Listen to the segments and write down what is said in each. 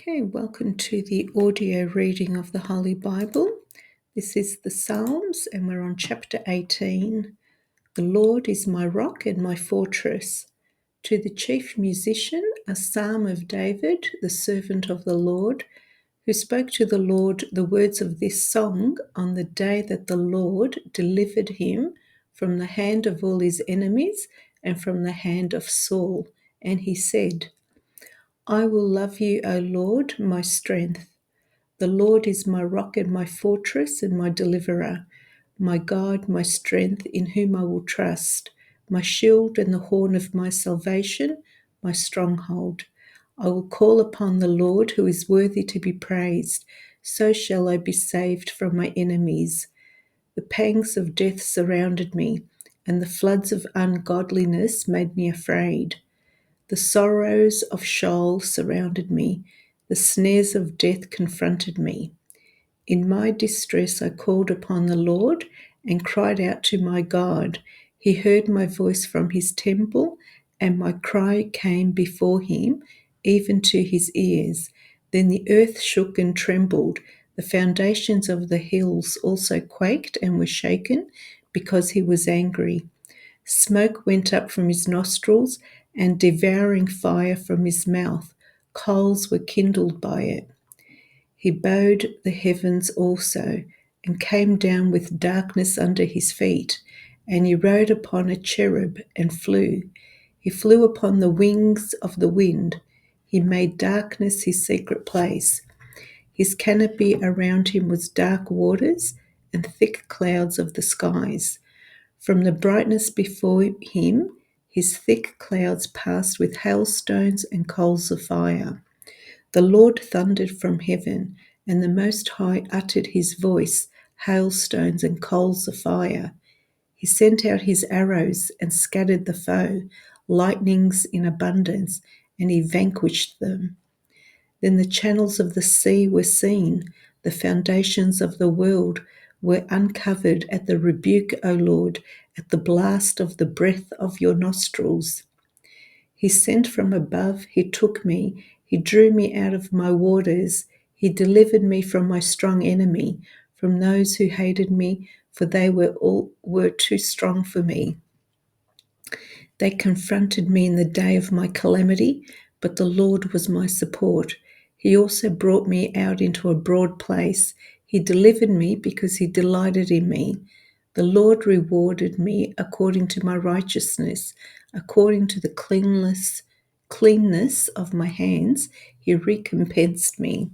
Okay, welcome to the audio reading of the Holy Bible. This is the Psalms, and we're on chapter 18. The Lord is my rock and my fortress. To the chief musician, a psalm of David, the servant of the Lord, who spoke to the Lord the words of this song on the day that the Lord delivered him from the hand of all his enemies and from the hand of Saul. And he said, I will love you, O Lord, my strength. The Lord is my rock and my fortress and my deliverer, my God, my strength, in whom I will trust, my shield and the horn of my salvation, my stronghold. I will call upon the Lord, who is worthy to be praised. So shall I be saved from my enemies. The pangs of death surrounded me, and the floods of ungodliness made me afraid. The sorrows of Sheol surrounded me. The snares of death confronted me. In my distress I called upon the Lord and cried out to my God. He heard my voice from his temple, and my cry came before him, even to his ears. Then the earth shook and trembled. The foundations of the hills also quaked and were shaken, because he was angry. Smoke went up from his nostrils, and devouring fire from his mouth. Coals were kindled by it. He bowed the heavens also, and came down with darkness under his feet. And he rode upon a cherub and flew. He flew upon the wings of the wind. He made darkness his secret place. His canopy around him was dark waters and thick clouds of the skies. From the brightness before him, his thick clouds passed with hailstones and coals of fire. The Lord thundered from heaven, and the Most High uttered his voice, hailstones and coals of fire. He sent out his arrows and scattered the foe, lightnings in abundance, and he vanquished them. Then the channels of the sea were seen, the foundations of the world were uncovered at the rebuke, O Lord, at the blast of the breath of your nostrils. He sent from above, he took me, he drew me out of my waters, he delivered me from my strong enemy, from those who hated me, for they were too strong for me. They confronted me in the day of my calamity, but the Lord was my support. He also brought me out into a broad place. He delivered me because he delighted in me. The Lord rewarded me according to my righteousness, according to the cleanness of my hands. He recompensed me.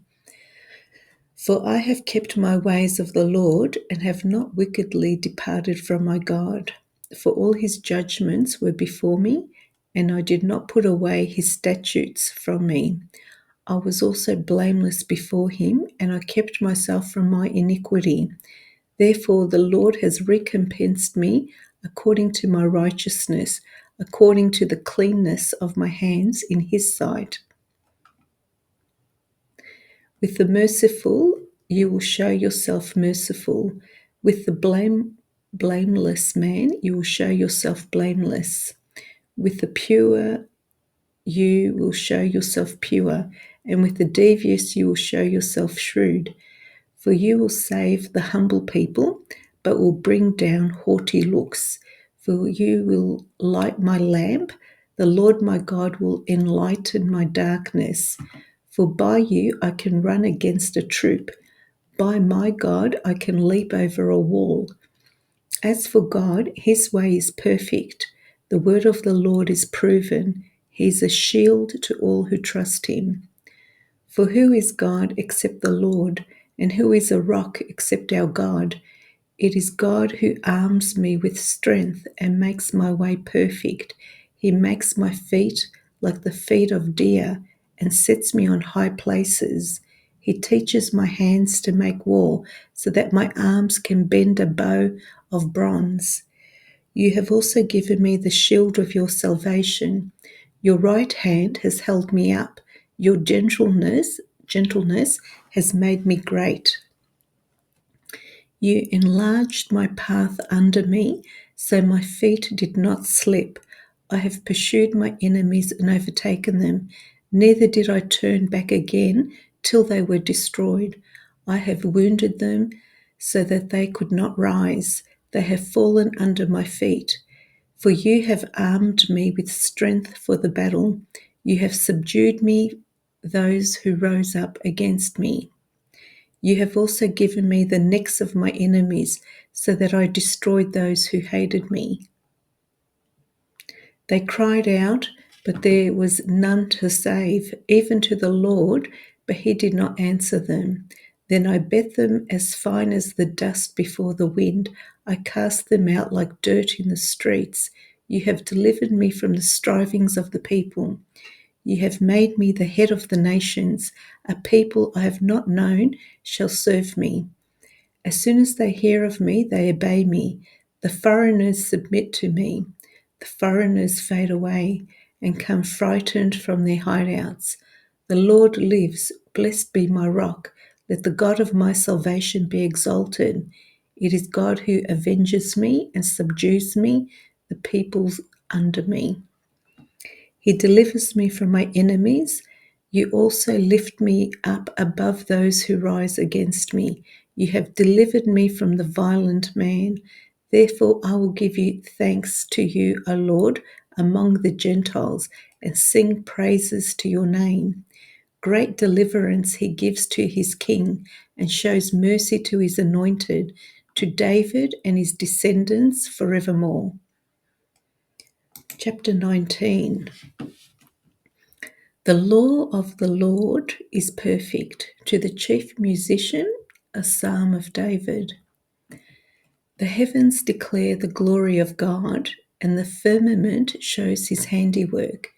For I have kept my ways of the Lord and have not wickedly departed from my God. For all his judgments were before me, and I did not put away his statutes from me. I was also blameless before him, and I kept myself from my iniquity. Therefore the Lord has recompensed me according to my righteousness, according to the cleanness of my hands in his sight. With the merciful, you will show yourself merciful. With the blameless man, you will show yourself blameless. With the pure, you will show yourself pure. And with the devious, you will show yourself shrewd. For you will save the humble people, but will bring down haughty looks. For you will light my lamp. The Lord my God will enlighten my darkness. For by you I can run against a troop. By my God I can leap over a wall. As for God, his way is perfect. The word of the Lord is proven. He is a shield to all who trust him. For who is God except the Lord? And who is a rock except our God? It is God who arms me with strength and makes my way perfect. He makes my feet like the feet of deer and sets me on high places. He teaches my hands to make war so that my arms can bend a bow of bronze. You have also given me the shield of your salvation. Your right hand has held me up. Your gentleness has made me great. You enlarged my path under me, so my feet did not slip. I have pursued my enemies and overtaken them. Neither did I turn back again till they were destroyed. I have wounded them so that they could not rise. They have fallen under my feet. For you have armed me with strength for the battle. You have subdued me, those who rose up against me. You have also given me the necks of my enemies, so that I destroyed those who hated me. They cried out, but there was none to save, even to the Lord, but he did not answer them. Then I bet them as fine as the dust before the wind. I cast them out like dirt in the streets. You have delivered me from the strivings of the people. You have made me the head of the nations. A people I have not known shall serve me. As soon as they hear of me, they obey me. The foreigners submit to me. The foreigners fade away and come frightened from their hideouts. The Lord lives. Blessed be my rock. Let the God of my salvation be exalted. It is God who avenges me and subdues me, the peoples under me. He delivers me from my enemies. You also lift me up above those who rise against me. You have delivered me from the violent man. Therefore I will give you thanks to you, O Lord, among the Gentiles, and sing praises to your name. Great deliverance he gives to his king, and shows mercy to his anointed, to David and his descendants forevermore. Chapter 19. The law of the Lord is perfect. To the chief musician, a psalm of David. The heavens declare the glory of God, and the firmament shows his handiwork.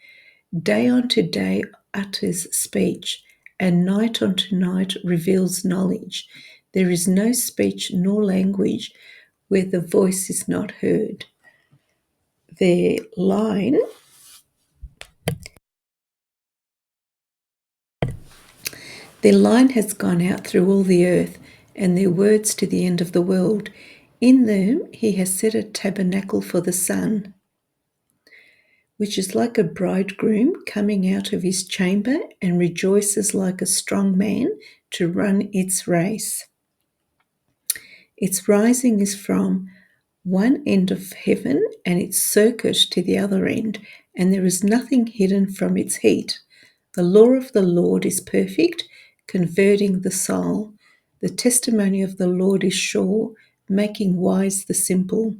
Day unto day utters speech, and night unto night reveals knowledge. There is no speech nor language where the voice is not heard. Their line has gone out through all the earth, and their words to the end of the world. In them he has set a tabernacle for the sun, which is like a bridegroom coming out of his chamber, and rejoices like a strong man to run its race. Its rising is from one end of heaven, and its circuit to the other end, and there is nothing hidden from its heat. The law of the Lord is perfect, converting the soul. The testimony of the Lord is sure, making wise the simple.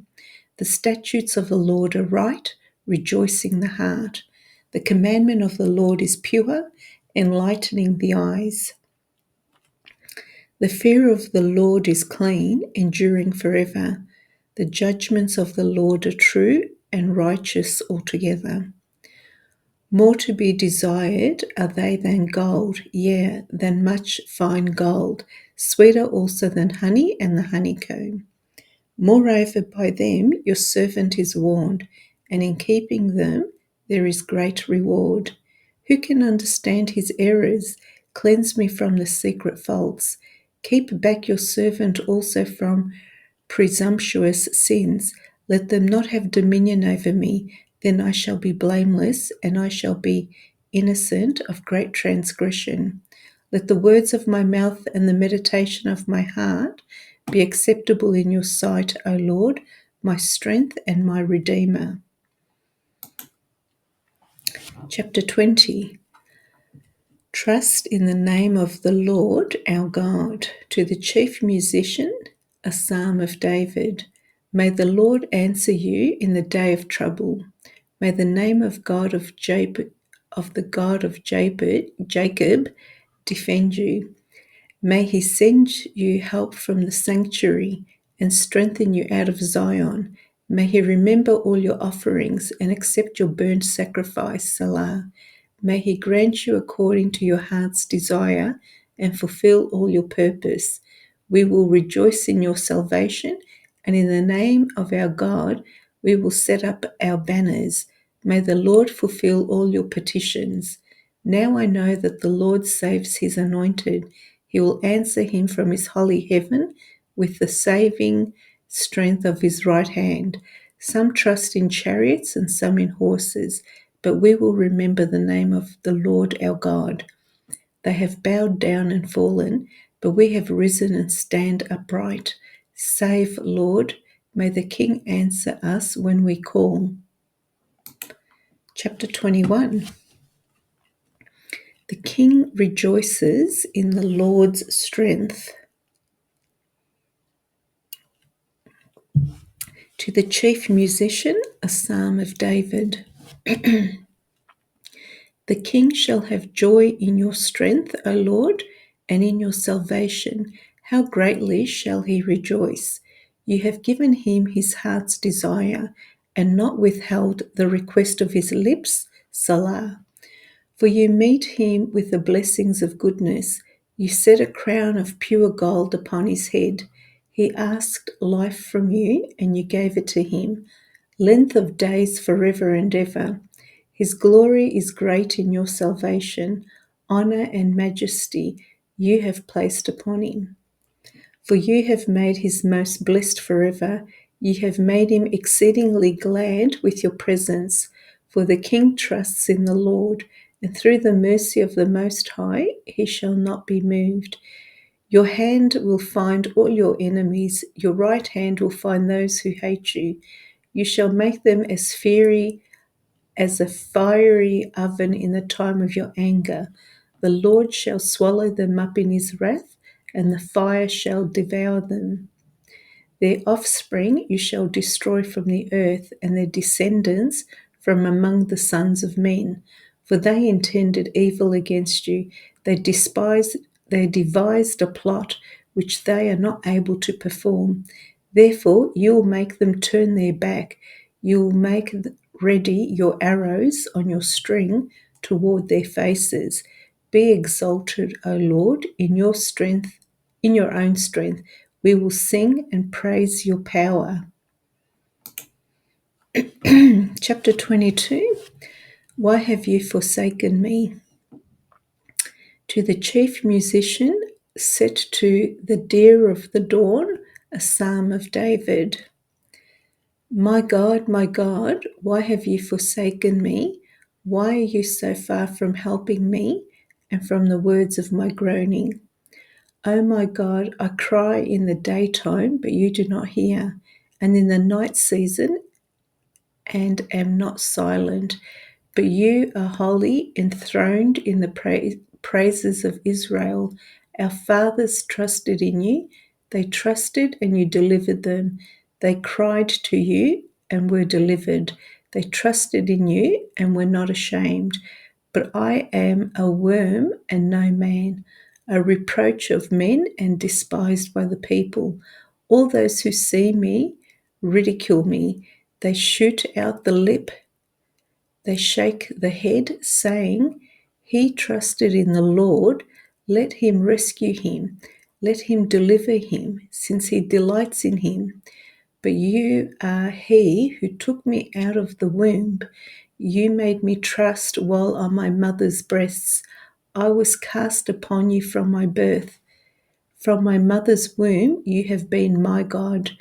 The statutes of the Lord are right, rejoicing the heart. The commandment of the Lord is pure, enlightening the eyes. The fear of the Lord is clean, enduring forever. The judgments of the Lord are true and righteous altogether. More to be desired are they than gold, yea, than much fine gold, sweeter also than honey and the honeycomb. Moreover, by them your servant is warned, and in keeping them there is great reward. Who can understand his errors? Cleanse me from the secret faults. Keep back your servant also from presumptuous sins. Let them not have dominion over me. Then I shall be blameless, and I shall be innocent of great transgression. Let the words of my mouth and the meditation of my heart be acceptable in your sight, O Lord, my strength and my Redeemer. Chapter 20. Trust in the name of the Lord our God. To the chief musician, a psalm of David. May the Lord answer you in the day of trouble. May the name of the God of Jacob defend you. May he send you help from the sanctuary and strengthen you out of Zion. May he remember all your offerings and accept your burnt sacrifice, Salah. May he grant you according to your heart's desire and fulfill all your purpose. We will rejoice in your salvation, and in the name of our God we will set up our banners. May the Lord fulfill all your petitions. Now I know that the Lord saves his anointed. He will answer him from his holy heaven with the saving strength of his right hand. Some trust in chariots and some in horses, but we will remember the name of the Lord our God. They have bowed down and fallen, but we have risen and stand upright. Save, Lord. May the King answer us when we call. Chapter 21. The King rejoices in the Lord's strength. To the chief musician, a psalm of David. The king shall have joy in your strength, O Lord, and in your salvation. How greatly shall he rejoice! You have given him his heart's desire, and not withheld the request of his lips. Salah. For you meet him with the blessings of goodness. You set a crown of pure gold upon his head. He asked life from you, and you gave it to him, length of days forever and ever. His glory is great in your salvation. Honor and majesty you have placed upon him. For you have made his most blessed forever. You have made him exceedingly glad with your presence. For the king trusts in the Lord, and through the mercy of the Most High he shall not be moved. Your hand will find all your enemies. Your right hand will find those who hate you. You shall make them as fiery as a fiery oven in the time of your anger. The Lord shall swallow them up in his wrath, and the fire shall devour them. Their offspring you shall destroy from the earth, and their descendants from among the sons of men. For they intended evil against you. They devised a plot which they are not able to perform. Therefore you will make them turn their back. You will make ready your arrows on your string toward their faces. Be exalted, O Lord, in your strength, in your own strength. We will sing and praise your power. Chapter 22. Why have you forsaken me? To the chief musician, set to the deer of the dawn, a psalm of David. My God, why have you forsaken me? Why are you so far from helping me and from the words of my groaning? O my God, I cry in the daytime, but you do not hear, and in the night season, and am not silent. But you are holy, enthroned in the praises of Israel. Our fathers trusted in you. They trusted and you delivered them. They cried to you and were delivered. They trusted in you and were not ashamed. But I am a worm and no man, a reproach of men and despised by the people. All those who see me ridicule me. They shoot out the lip. They shake the head, saying, He trusted in the Lord. Let him rescue him. Let him deliver him, since he delights in him. But you are he who took me out of the womb. You made me trust while on my mother's breasts. I was cast upon you from my birth. From my mother's womb you have been my God.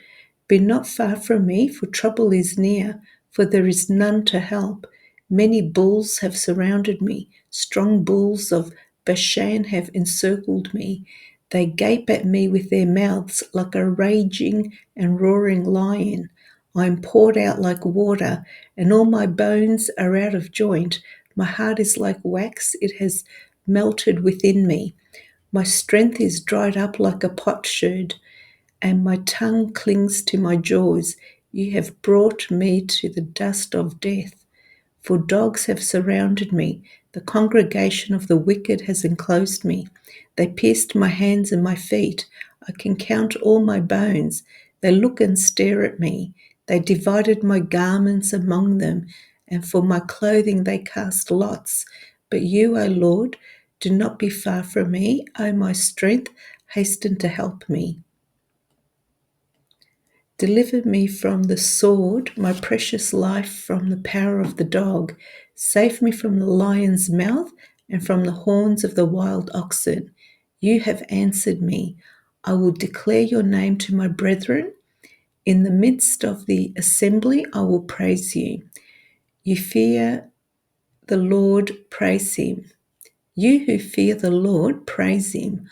Be not far from me, for trouble is near, for there is none to help. Many bulls have surrounded me. Strong bulls of Bashan have encircled me. They gape at me with their mouths like a raging and roaring lion. I am poured out like water, and all my bones are out of joint. My heart is like wax, it has melted within me. My strength is dried up like a potsherd, and my tongue clings to my jaws. You have brought me to the dust of death. For dogs have surrounded me. The congregation of the wicked has enclosed me. They pierced my hands and my feet. I can count all my bones. They look and stare at me. They divided my garments among them, and for my clothing they cast lots. But you, O Lord, do not be far from me. O my strength, hasten to help me. Deliver me from the sword, my precious life from the power of the dog. Save me from the lion's mouth and from the horns of the wild oxen. You have answered me. I will declare your name to my brethren. In the midst of the assembly, I will praise you. You fear the Lord, praise him. You who fear the Lord, praise him.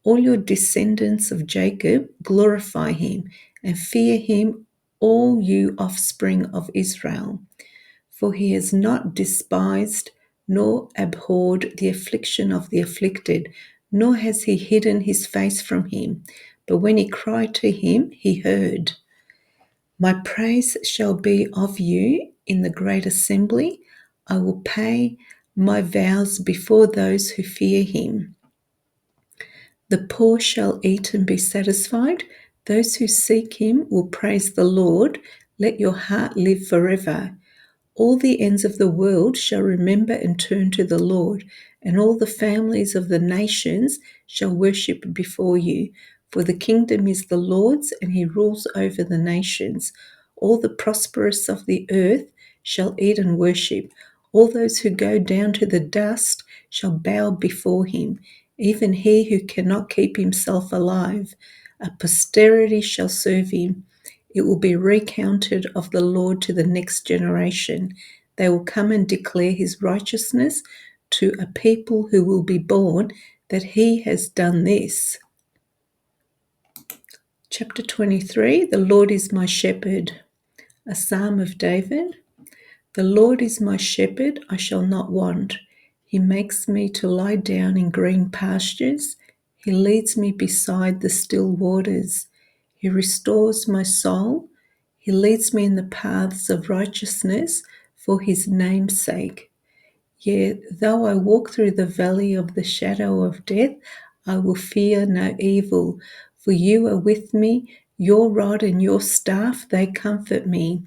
All your descendants of Jacob, glorify him, and fear him, all you offspring of Israel. For he has not despised nor abhorred the affliction of the afflicted, nor has he hidden his face from him. But when he cried to him, he heard. My praise shall be of you in the great assembly. I will pay my vows before those who fear him. The poor shall eat and be satisfied. Those who seek him will praise the Lord. Let your heart live forever. All the ends of the world shall remember and turn to the Lord, and all the families of the nations shall worship before you. For the kingdom is the Lord's, and he rules over the nations. All the prosperous of the earth shall eat and worship. All those who go down to the dust shall bow before him, even he who cannot keep himself alive. A posterity shall serve him. It will be recounted of the Lord to the next generation. They will come and declare his righteousness to a people who will be born, that he has done this. Chapter 23, The Lord is my shepherd. A psalm of David. The Lord is my shepherd, I shall not want. He makes me to lie down in green pastures. He leads me beside the still waters. He restores my soul. He leads me in the paths of righteousness for his name's sake. Yea, though I walk through the valley of the shadow of death, I will fear no evil, for you are with me. Your rod and your staff, they comfort me.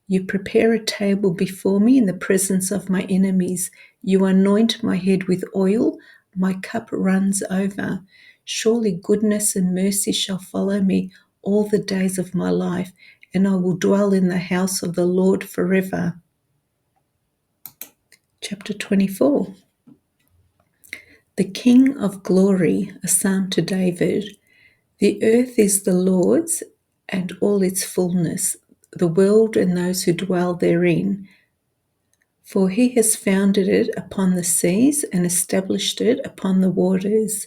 You prepare a table before me in the presence of my enemies. You anoint my head with oil. My cup runs over. Surely goodness and mercy shall follow me all the days of my life, and I will dwell in the house of the Lord forever. Chapter 24. The King of Glory, a psalm to David. The earth is the Lord's and all its fullness, the world and those who dwell therein. For he has founded it upon the seas and established it upon the waters.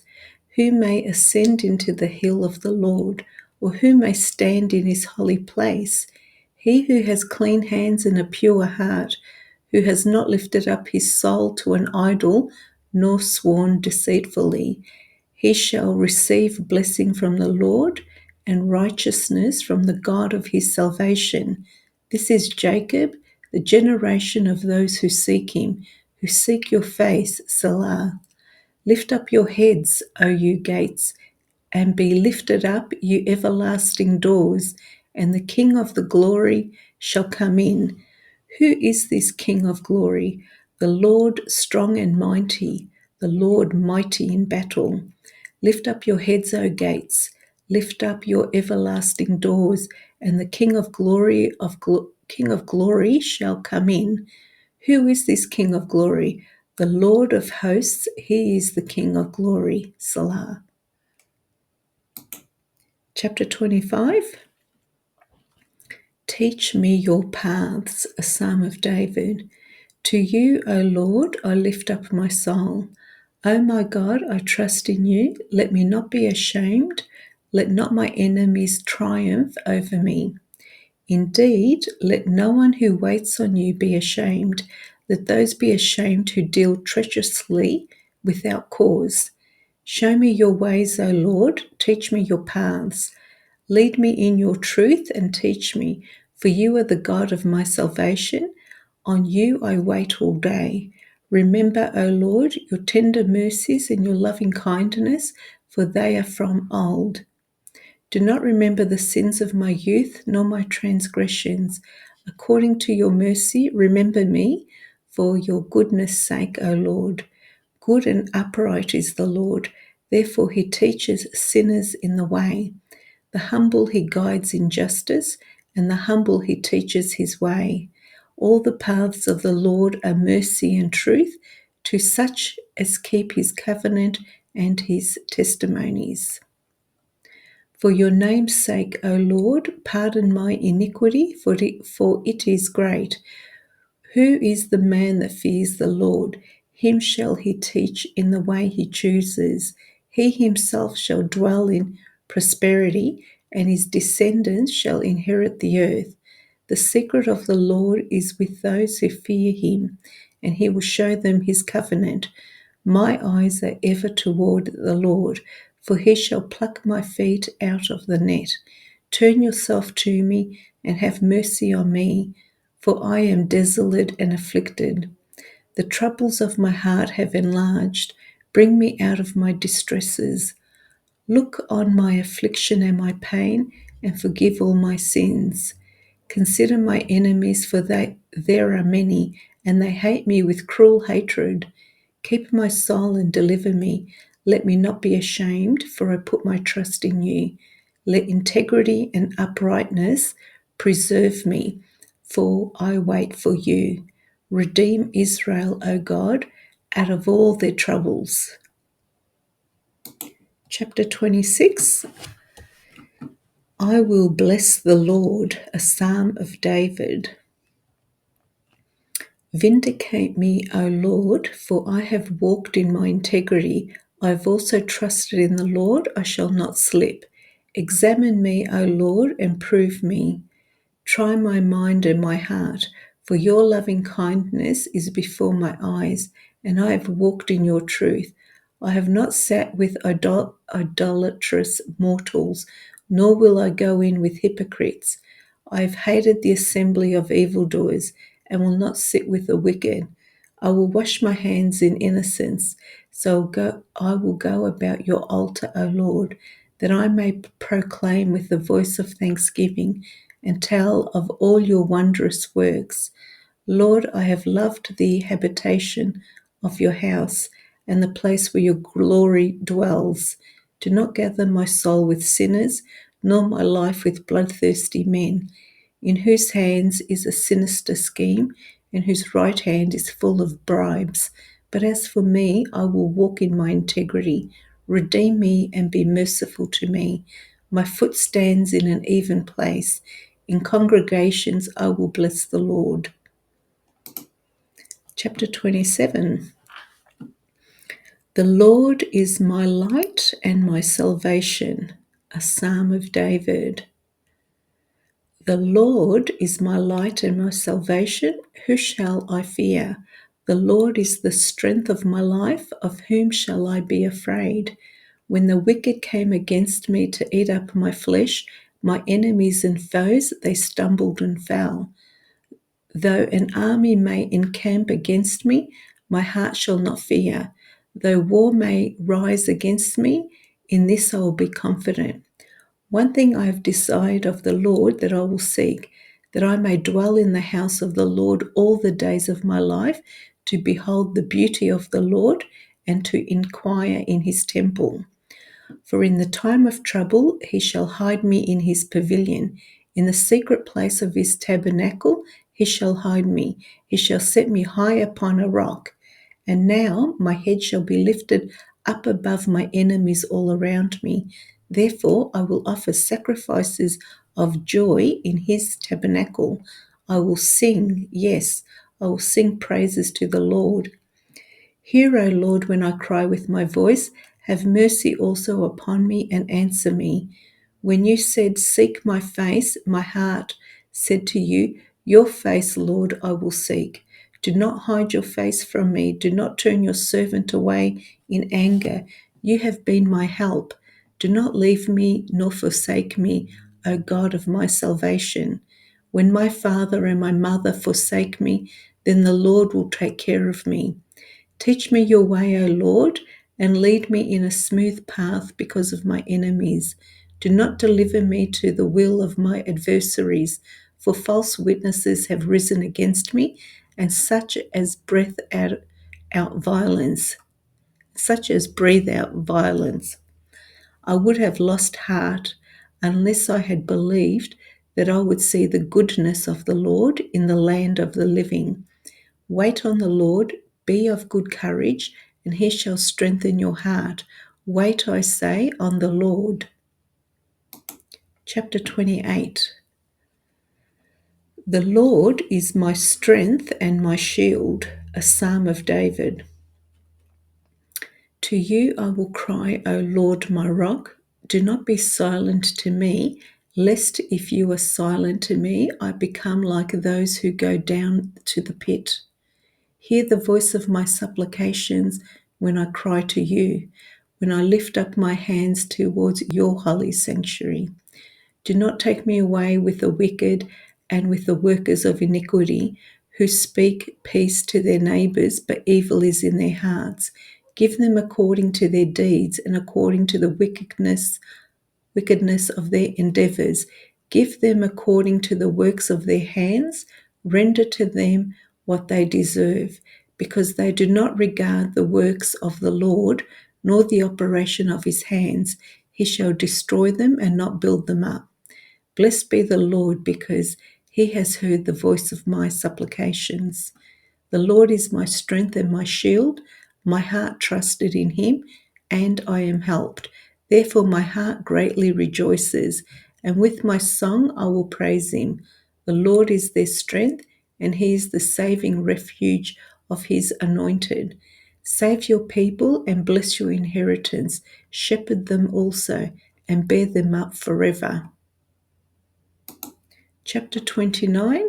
Who may ascend into the hill of the Lord, or who may stand in his holy place? He who has clean hands and a pure heart, who has not lifted up his soul to an idol, nor sworn deceitfully. He shall receive blessing from the Lord and righteousness from the God of his salvation. This is Jacob, the generation of those who seek him, who seek your face, Selah. Lift up your heads, O you gates, and be lifted up, you everlasting doors, and the King of the glory shall come in. Who is this King of glory? The Lord strong and mighty, the Lord mighty in battle. Lift up your heads, O gates, lift up your everlasting doors, and the King of glory shall come in. Who is this King of glory? The Lord of hosts, he is the King of glory. Salah. Chapter 25. Teach me your paths, a psalm of David. To you, O Lord, I lift up my soul. O my God, I trust in you. Let me not be ashamed. Let not my enemies triumph over me. Indeed, let no one who waits on you be ashamed. Let those be ashamed who deal treacherously without cause. Show me your ways, O Lord. Teach me your paths. Lead me in your truth and teach me, for you are the God of my salvation. On you I wait all day. Remember, O Lord, your tender mercies and your loving kindness, for they are from old. Do not remember the sins of my youth, nor my transgressions. According to your mercy, remember me, for your goodness' sake, O Lord. Good and upright is the Lord, therefore he teaches sinners in the way. The humble he guides in justice, and the humble he teaches his way. All the paths of the Lord are mercy and truth to such as keep his covenant and his testimonies. For your name's sake, O Lord, pardon my iniquity, for it is great. Who is the man that fears the Lord? Him shall he teach in the way he chooses. He himself shall dwell in prosperity, and his descendants shall inherit the earth. The secret of the Lord is with those who fear him, and he will show them his covenant. My eyes are ever toward the Lord, for he shall pluck my feet out of the net. Turn yourself to me and have mercy on me, for I am desolate and afflicted. The troubles of my heart have enlarged. Bring me out of my distresses. Look on my affliction and my pain, and forgive all my sins. Consider my enemies, for there are many, and they hate me with cruel hatred. Keep my soul and deliver me. Let me not be ashamed, for I put my trust in you. Let integrity and uprightness preserve me, for I wait for you. Redeem Israel, O God, out of all their troubles. Chapter 26. I will bless the Lord, a psalm of David. Vindicate me, O Lord, for I have walked in my integrity. I have also trusted in the Lord, I shall not slip. Examine me, O Lord, and prove me. Try my mind and my heart, for your loving kindness is before my eyes, and I have walked in your truth. I have not sat with idolatrous mortals, nor will I go in with hypocrites. I have hated the assembly of evildoers, and will not sit with the wicked. I will wash my hands in innocence, I will go about your altar, O Lord, that I may proclaim with the voice of thanksgiving and tell of all your wondrous works. Lord, I have loved the habitation of your house and the place where your glory dwells. Do not gather my soul with sinners, nor my life with bloodthirsty men, in whose hands is a sinister scheme, and whose right hand is full of bribes. But as for me, I will walk in my integrity. Redeem me and be merciful to me. My foot stands in an even place. In congregations I will bless the Lord. Chapter 27. The Lord is my light and my salvation. A psalm of David. The Lord is my light and my salvation. Who shall I fear? The Lord is the strength of my life. Of whom shall I be afraid? When the wicked came against me to eat up my flesh, my enemies and foes, they stumbled and fell. Though an army may encamp against me, my heart shall not fear. Though war may rise against me, in this I will be confident. One thing I have decided of the Lord that I will seek, that I may dwell in the house of the Lord all the days of my life, to behold the beauty of the Lord and to inquire in his temple. For in the time of trouble he shall hide me in his pavilion. In the secret place of his tabernacle he shall hide me. He shall set me high upon a rock. And now my head shall be lifted up above my enemies all around me. Therefore I will offer sacrifices of joy in his tabernacle. I will sing, yes, I will sing praises to the Lord. Hear, O Lord, when I cry with my voice. Have mercy also upon me and answer me. When you said, seek my face, my heart said to you, your face, Lord, I will seek. Do not hide your face from me. Do not turn your servant away in anger. You have been my help. Do not leave me nor forsake me, O God of my salvation. When my father and my mother forsake me, then the Lord will take care of me. Teach me your way, O Lord, and lead me in a smooth path because of my enemies. Do not deliver me to the will of my adversaries, for false witnesses have risen against me, and such as breathe out violence. I would have lost heart unless I had believed that I would see the goodness of the Lord in the land of the living. Wait on the Lord, be of good courage, and he shall strengthen your heart. Wait, I say, on the Lord. Chapter 28. The Lord is my strength and my shield, a psalm of David. To you I will cry, O Lord, my rock. Do not be silent to me, lest if you are silent to me, I become like those who go down to the pit. Hear the voice of my supplications when I cry to you, when I lift up my hands towards your holy sanctuary. Do not take me away with the wicked and with the workers of iniquity, who speak peace to their neighbours, but evil is in their hearts. Give them according to their deeds and according to the wickedness of their endeavours. Give them according to the works of their hands. Render to them what they deserve, because they do not regard the works of the Lord, nor the operation of his hands. He shall destroy them and not build them up. Blessed be the Lord, because he has heard the voice of my supplications. The Lord is my strength and my shield. My heart trusted in him, and I am helped. Therefore my heart greatly rejoices, and with my song I will praise him. The Lord is their strength, and he is the saving refuge of his anointed. Save your people and bless your inheritance. Shepherd them also, and bear them up forever. Chapter 29.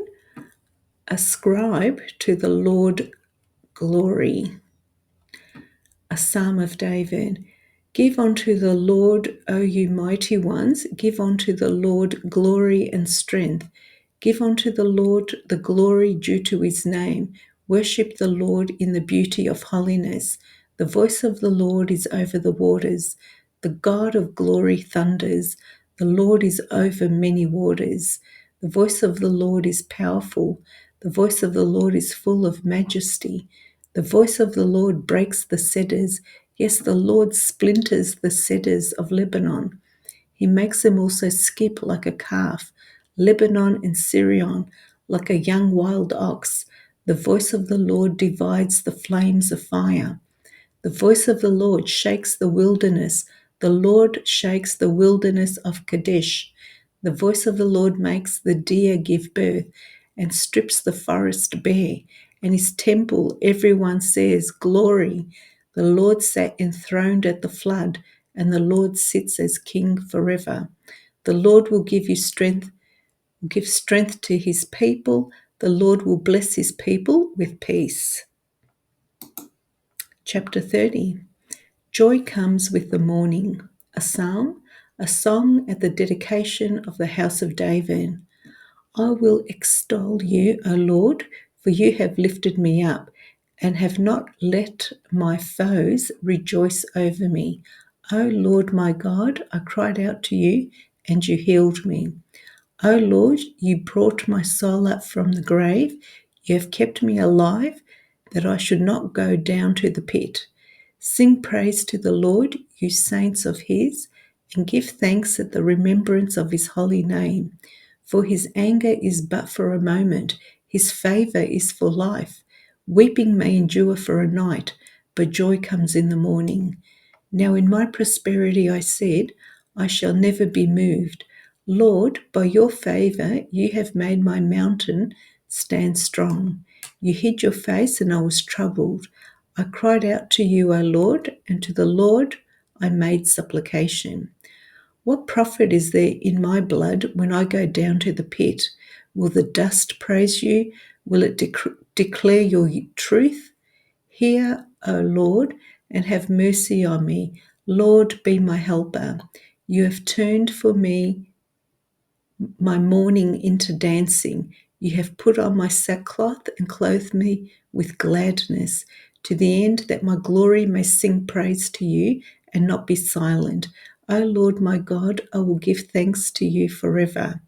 Ascribe to the Lord glory. A psalm of David. Give unto the Lord, O you mighty ones, give unto the Lord glory and strength. Give unto the Lord the glory due to his name. Worship the Lord in the beauty of holiness. The voice of the Lord is over the waters. The God of glory thunders. The Lord is over many waters. The voice of the Lord is powerful. The voice of the Lord is full of majesty. The voice of the Lord breaks the cedars. Yes, the Lord splinters the cedars of Lebanon. He makes them also skip like a calf, Lebanon and Sirion, like a young wild ox. The voice of the Lord divides the flames of fire. The voice of the Lord shakes the wilderness. The Lord shakes the wilderness of Kadesh. The voice of the Lord makes the deer give birth and strips the forest bare. And his temple, everyone says, Glory. The Lord sat enthroned at the flood, and the Lord sits as king forever. The Lord will give strength to his people. The Lord will bless his people with peace. Chapter 30. Joy comes with the morning. A psalm, a song at the dedication of the house of David. I will extol you, O Lord, for you have lifted me up and have not let my foes rejoice over me. O Lord my God, I cried out to you and you healed me. O Lord, you brought my soul up from the grave. You have kept me alive that I should not go down to the pit. Sing praise to the Lord, you saints of his, and give thanks at the remembrance of his holy name. For his anger is but for a moment, his favour is for life. Weeping may endure for a night, but joy comes in the morning. Now in my prosperity I said, I shall never be moved. Lord, by your favour you have made my mountain stand strong. You hid your face and I was troubled. I cried out to you, O Lord, and to the Lord I made supplication. What profit is there in my blood when I go down to the pit? Will the dust praise you? Will it declare your truth? Hear, O Lord, and have mercy on me. Lord, be my helper. You have turned for me my mourning into dancing. You have put on my sackcloth and clothed me with gladness, to the end that my glory may sing praise to you and not be silent. O Lord my God, I will give thanks to you forever.